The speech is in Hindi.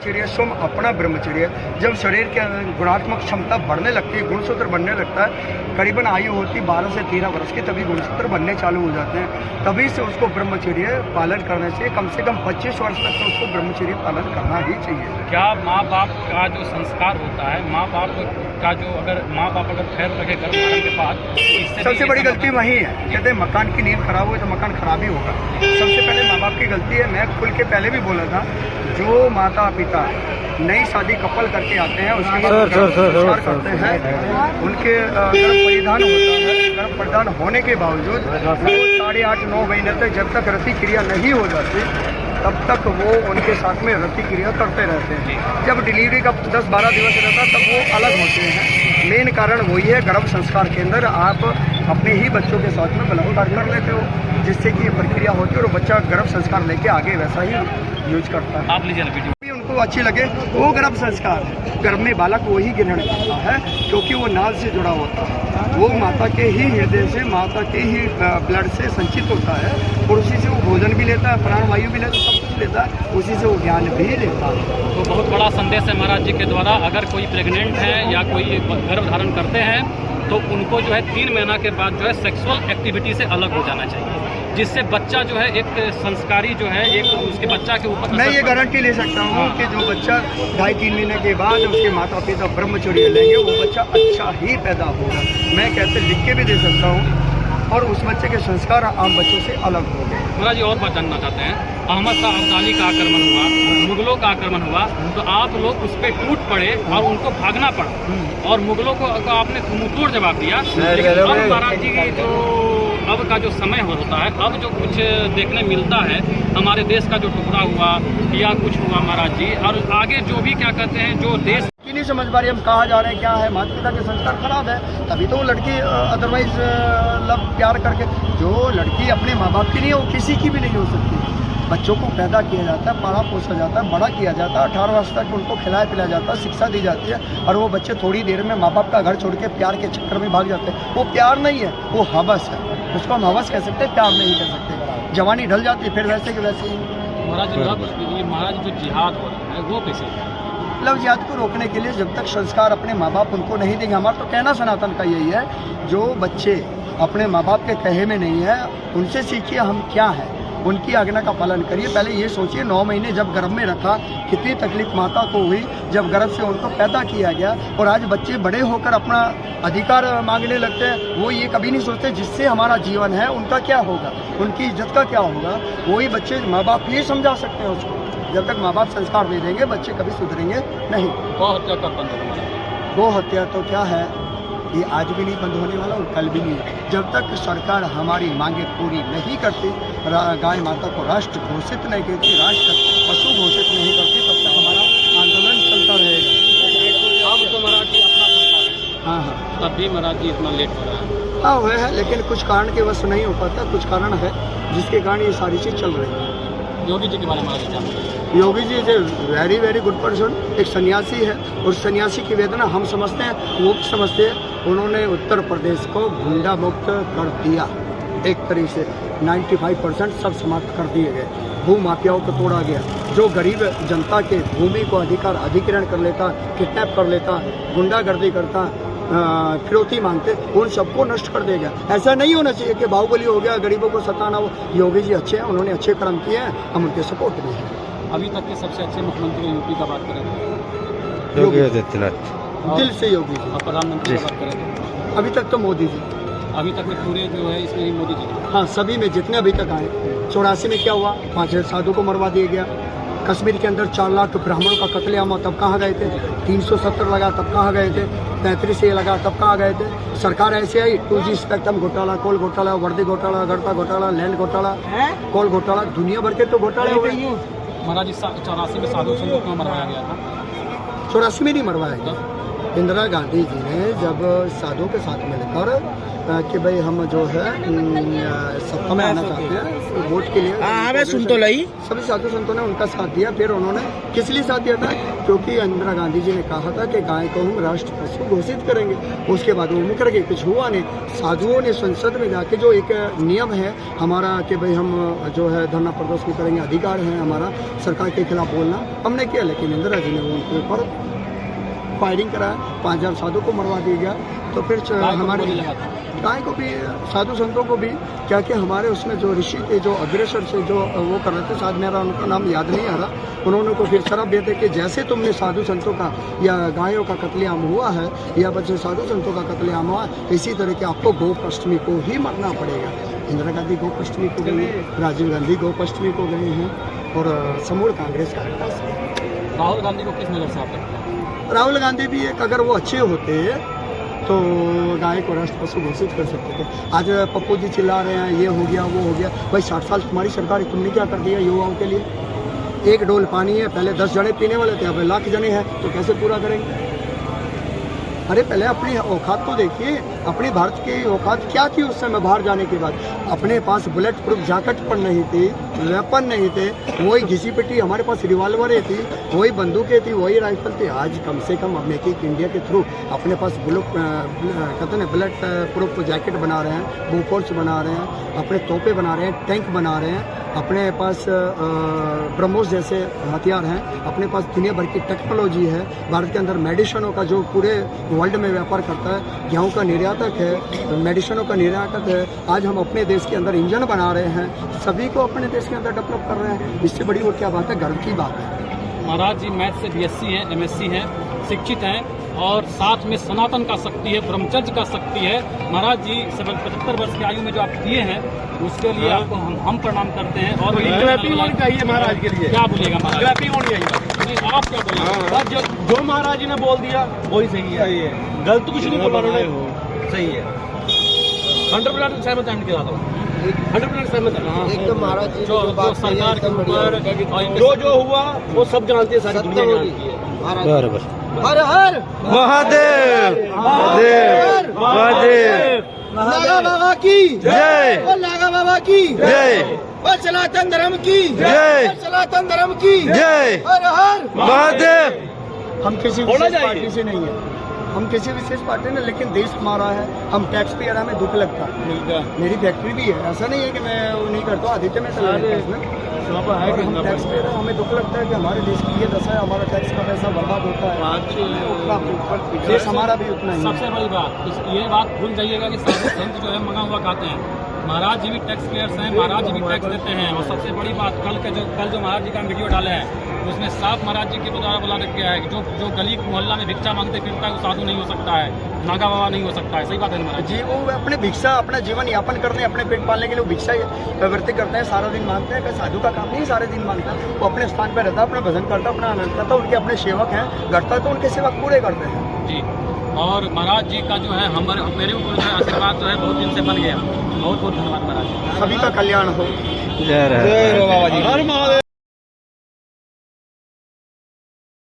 ब्रह्मचर्य स्वयं अपना ब्रह्मचर्य। जब शरीर के गुणात्मक क्षमता बढ़ने लगती है, गुणसूत्र बनने लगता है, करीबन आयु होती 12 से 13 वर्ष की, तभी गुणसूत्र बनने चालू हो जाते हैं। तभी से उसको ब्रह्मचर्य पालन करना चाहिए। कम से कम 25 वर्ष तक तो उसको ब्रह्मचर्य पालन करना ही चाहिए। क्या माँ बाप का जो संस्कार होता है, माँ बाप का जो अगर माँ बाप अगर खैर रखे गर्भधारण के बाद, तो सबसे बड़ी गलती वही है। कहते हैं मकान की नींव खराब हुई तो मकान खराब ही होगा। सबसे पहले माँ बाप की गलती है। मैं खुल के पहले भी बोला था, जो माता पिता नई शादी कपल करके आते हैं उसके बाद संस्कार करते हैं, उनके गर्भ परिधान होता है, गर्भ परिधान होने के बावजूद वो 8.5-9 महीने तक जब तक रति क्रिया नहीं हो जाती तब तक वो उनके साथ में रति क्रिया करते रहते हैं। जब डिलीवरी का 10-12 दिवस रहता तब वो अलग होते हैं। मेन कारण वही है, गर्भ संस्कार के अंदर आप अपने ही बच्चों के साथ में बलात्कार कर लेते हो, जिससे कि ये प्रक्रिया होती है और बच्चा गर्भ संस्कार लेके आगे वैसा ही यूज करता है। आप लीजिए वीडियो उनको अच्छी लगे वो गर्भ संस्कार है। गर्भ में बालक वही ग्रहण करता है क्योंकि वो नाल से जुड़ा होता है। वो माता के ही हृदय से, माता के ही ब्लड से संचित होता है और उसी से वो भोजन भी लेता है, प्राण वायु भी लेता है, सब कुछ लेता है, उसी से वो ज्ञान भी लेता है। तो बहुत बड़ा संदेश है महाराज जी के द्वारा। अगर कोई प्रेग्नेंट है या कोई गर्भ धारण करते हैं तो उनको जो है 3 महीना के बाद जो है सेक्सुअल एक्टिविटी से अलग हो जाना चाहिए, जिससे बच्चा जो है एक संस्कारी जो है एक उसके बच्चा के ऊपर मैं ये गारंटी ले सकता हूँ कि जो बच्चा 2.5-3 महीने के बाद उसके माता पिता ब्रह्मचर्य लेंगे वो बच्चा अच्छा ही पैदा होगा। मैं कहते लिख के भी दे सकता हूँ और उस बच्चे के संस्कार आम बच्चों से अलग हो गए। महाराज जी और बात जानना चाहते हैं, अहमद शाह अब्दाली का आक्रमण हुआ, मुगलों का आक्रमण हुआ, तो आप लोग उस पर टूट पड़े और उनको भागना पड़ा और मुगलों को आपने मुंहतोड़ जवाब दिया। लेकिन अब महाराज जी जो अब का जो समय होता है, अब जो कुछ देखने मिलता है, हमारे देश का जो टुकड़ा हुआ या कुछ हुआ महाराज जी, और आगे जो भी क्या कहते हैं जो देश की नहीं समझ पा रही हम कहाँ जा रहे हैं, क्या है। माता पिता के संस्कार खराब है, तभी तो वो लड़की अदरवाइज लव प्यार करके, जो लड़की अपने माँ बाप की नहीं है वो किसी की भी नहीं हो सकती। बच्चों को पैदा किया जाता है, पाला पोसा जाता है, बड़ा किया जाता है, 18 वर्ष तक उनको खिलाया पिलाया जाता है, शिक्षा दी जाती है और वो बच्चे थोड़ी देर में माँ बाप का घर छोड़ के प्यार के चक्कर में भाग जाते हैं। वो प्यार नहीं है, वो हवस है। उसको हम हवस कह सकते हैं, प्यार नहीं कह सकते। जवानी ढल जाती है फिर वैसे कि वैसे ही। महाराज जो जिहाद हो रहा है वो कैसे? लव जिहाद को रोकने के लिए जब तक संस्कार अपने माँ बाप उनको नहीं देंगे, हमारा तो कहना सनातन का यही है, जो बच्चे अपने माँ बाप के कहे में नहीं है उनसे सीखिए हम क्या है, उनकी आज्ञा का पालन करिए। पहले ये सोचिए 9 महीने जब गर्भ में रखा कितनी तकलीफ माता को हुई, जब गर्भ से उनको पैदा किया गया और आज बच्चे बड़े होकर अपना अधिकार मांगने लगते हैं। वो ये कभी नहीं सोचते जिससे हमारा जीवन है उनका क्या होगा, उनकी इज्जत का क्या होगा। वही बच्चे माँ बाप ये समझा सकते हैं उसको। जब तक माँ बाप संस्कार दे देंगे बच्चे कभी सुधरेंगे नहीं। गौ हत्या कब बंद होगा? गौ हत्या तो क्या है, ये आज भी नहीं बंद होने वाला और कल भी नहीं। जब तक सरकार हमारी मांगे पूरी नहीं करती, गाय माता को राष्ट्र घोषित नहीं करती, राष्ट्र पशु घोषित नहीं करती, तब तक हमारा आंदोलन चलता रहेगा। अब तो महाराज जी अपना सरकार है, हाँ, तब भी महाराज जी इतना लेट हो रहा है। हाँ हुए है, लेकिन कुछ कारण के वश नहीं हो पाता, कुछ कारण है जिसके कारण ये सारी चीज़ चल रही है। योगी जी के बारे में महाराज जानते हैं? Yogi ji is a very very good person, एक सन्यासी है और सन्यासी की वेदना हम समझते हैं, वो समझते हैं। उन्होंने उत्तर प्रदेश को गुंडा मुक्त कर दिया, एक तरीके से 95% सब समाप्त कर दिए गए। भू माफियाओं को तोड़ा गया। जो गरीब जनता के भूमि को अधिग्रहण कर लेता, किडनैप कर लेता, गुंडागर्दी करता, फिरौती मांगते, उन सबको नष्ट कर देगा। ऐसा नहीं होना चाहिए कि बाहुबली हो गया, गरीबों को सताना हो। योगी जी अच्छे हैं, उन्होंने अच्छे कर्म किए हैं, हम उनके सपोर्ट में हैं। अभी तक के सबसे अच्छे मुख्यमंत्री यूपी का बात करें योगी आदित्यनाथ, दिल से योगी जी। और प्रधानमंत्री की बात करें अभी तक तो मोदी जी। अभी तक में पूरे जो है इसमें मोदी जी। हाँ, सभी में जितने अभी तक आए। 84 में क्या हुआ, 5 साधु को मरवा दिया गया। कश्मीर के अंदर 4 लाख ब्राह्मणों का कत्लेआम हुआ, तब कहाँ गए थे? 370 लगा, तब कहाँ गए थे? 33 ये लगा, तब कहाँ गए थे? सरकार ऐसे आई, 2G स्पेक्ट्रम घोटाला, कोल घोटाला, वर्दी घोटाला, गड़ता घोटाला, लैंड घोटाला, कोल घोटाला, दुनिया भर के तो घोटाले हो गए। महाराज जी 84 में साधु संत को मरवाया गया था? 84 में नहीं मरवाया गया, इंदिरा गांधी जी ने जब साधुओं के साथ मिलकर कि भाई हम जो है सत्ता में आना चाहते हैं वोट के लिए, मैं सुन तो लई, सभी साधु संतों ने उनका साथ दिया। फिर उन्होंने किस लिए साथ दिया था? क्योंकि इंदिरा गांधी जी ने कहा था कि गाय को हम राष्ट्र पशु घोषित करेंगे। उसके बाद वो मुकर गए, कुछ हुआ नहीं। साधुओं ने संसद में जाके जो एक नियम है हमारा कि भाई हम जो है धरना प्रदर्शन करेंगे, अधिकार है हमारा सरकार के खिलाफ बोलना, हमने किया। लेकिन इंदिरा जी ने उनके ऊपर फायरिंग कराया, 5000 साधु को मरवा दिया गया। तो फिर हमारे गाय को भी, साधु संतों को भी, क्या कि हमारे उसमें जो ऋषि थे, जो अग्रेसर से जो वो कर रहे थे, शायद मेरा उनका नाम याद नहीं आ रहा, उन्होंने को फिर शराब देते कि जैसे तुमने साधु संतों का या गायों का कत्लेआम हुआ है या बच्चे साधु संतों का कत्लेआम हुआ, इसी तरह के आपको गोपाष्टमी को ही मरना पड़ेगा। इंदिरा गांधी गोपाष्टमी को गई, राजीव गांधी गोपाष्टमी को गए हैं और समूल कांग्रेस का विकास। राहुल गांधी को किस नजर से आप देखते हैं? राहुल गांधी भी एक, अगर वो अच्छे होते तो गाय को राष्ट्र पशु घोषित कर सकते थे। आज पप्पू जी चिल्ला रहे हैं ये हो गया वो हो गया, भाई 60 साल तुम्हारी सरकार, तुमने क्या कर दिया युवाओं के लिए? एक डोल पानी है, पहले 10 जने पीने वाले थे, अब लाख जने हैं, तो कैसे पूरा करेंगे? अरे पहले अपनी औकात तो देखिए, अपनी भारत की औकात क्या थी उस समय बाहर जाने के बाद? अपने पास बुलेट प्रूफ जैकेट पर नहीं थी, वेपन नहीं थे, वही घिसी पिटी हमारे पास रिवॉल्वरें थी, वही बंदूकें थी, वही राइफल थी। आज कम से कम अब मेक इन इंडिया के थ्रू अपने पास कहते हैं बुलेट प्रूफ जैकेट बना रहे हैं, बोफोर्स बना रहे हैं, अपने तोपे बना रहे हैं, टैंक बना रहे हैं, अपने पास ब्रह्मोस जैसे हथियार हैं, अपने पास दुनिया भर की टेक्नोलॉजी है। भारत के अंदर मेडिसिनों का जो पूरे वर्ल्ड में व्यापार करता है, गेहूं का निर्यातक है, मेडिसिनों का निर्यातक है। आज हम अपने देश के अंदर इंजन बना रहे हैं, सभी को अपने देश के अंदर डेवलप कर रहे हैं। इससे बड़ी और क्या बात है? गर्व की बात है। महाराज जी मैथ से BSc हैं, MSc हैं, शिक्षित हैं और साथ में सनातन का शक्ति है, ब्रह्मचर्य का शक्ति है। महाराज जी 75 वर्ष की आयु में जो आप किए हैं उसके लिए आपको हम प्रणाम करते हैं। और ग्रैपिंग होनी चाहिए महाराज के लिए। क्या बोलेगा महाराज? ग्रैपिंग होनी चाहिए। आप क्या बोलेंगे? जो महाराज जी ने बोल दिया वही सही है, गलत कुछ नहीं बोला उन्होंने, सही है। 100% सहमत है, 100% सहमत है। एकदम महाराज जी जो सरकार के ऊपर जो हुआ वो सब जानते हैं, सारी दुनिया जानती है। बराबर। हर हर महादेव, महादेव, महादेव, नागा बाबा की जय, नागा बाबा की जय, सनातन धर्म की जय, सनातन धर्म की जय, हर हर महादेव। हम किसी विशेष पार्टी से नहीं है, हम किसी विशेष पार्टी ने, लेकिन देश हमारा है, हम टैक्स पेयर, हमें दुख लगता है। मेरी फैक्ट्री भी है, ऐसा नहीं है कि मैं वो नहीं करता हूँ, आदित्य में चला जाता है इसमें। हम टैक्स पेयर हैं, हमें दुख लगता है कि हमारे देश की ये दशा है, हमारा टैक्स का पैसा बर्बाद होता है। देश हमारा भी उतना ही। सबसे बड़ी बात ये बात भूल जाइएगा कि साधु संत जो है मंगा हुआ खाते हैं। महाराज जी भी टैक्स पेयर्स हैं, महाराज जी भी टैक्स देते हैं। और सबसे बड़ी बात कल जो महाराज जी का वीडियो डाले हैं उसमें साफ महाराज जी के द्वारा बोला गया है कि जो गली मोहल्ला में भिक्षा मांगते फिरता है वो साधु नहीं हो सकता है, नागा बाबा नहीं हो सकता है। सही बात है महाराज जी, वो अपने भिक्षा, अपना जीवन यापन करने, अपने पेट पालने के लिए भिक्षा प्रवृत्ति करते हैं, सारा दिन मांगते हैं। कि साधु का काम नहीं सारे दिन मांगता, वो अपने स्थान पर रहता है, अपना भजन करता, अपना आनंद करता। उनके अपने सेवक हैं, करता तो उनके सेवक पूरे करते हैं जी। और महाराज जी का जो है मेरे ऊपर जो आशीर्वाद जो है बहुत दिन से बन गया। बहुत बहुत धन्यवाद महाराज। सभी का कल्याण हो। जय बाबा जी। हर महादेव।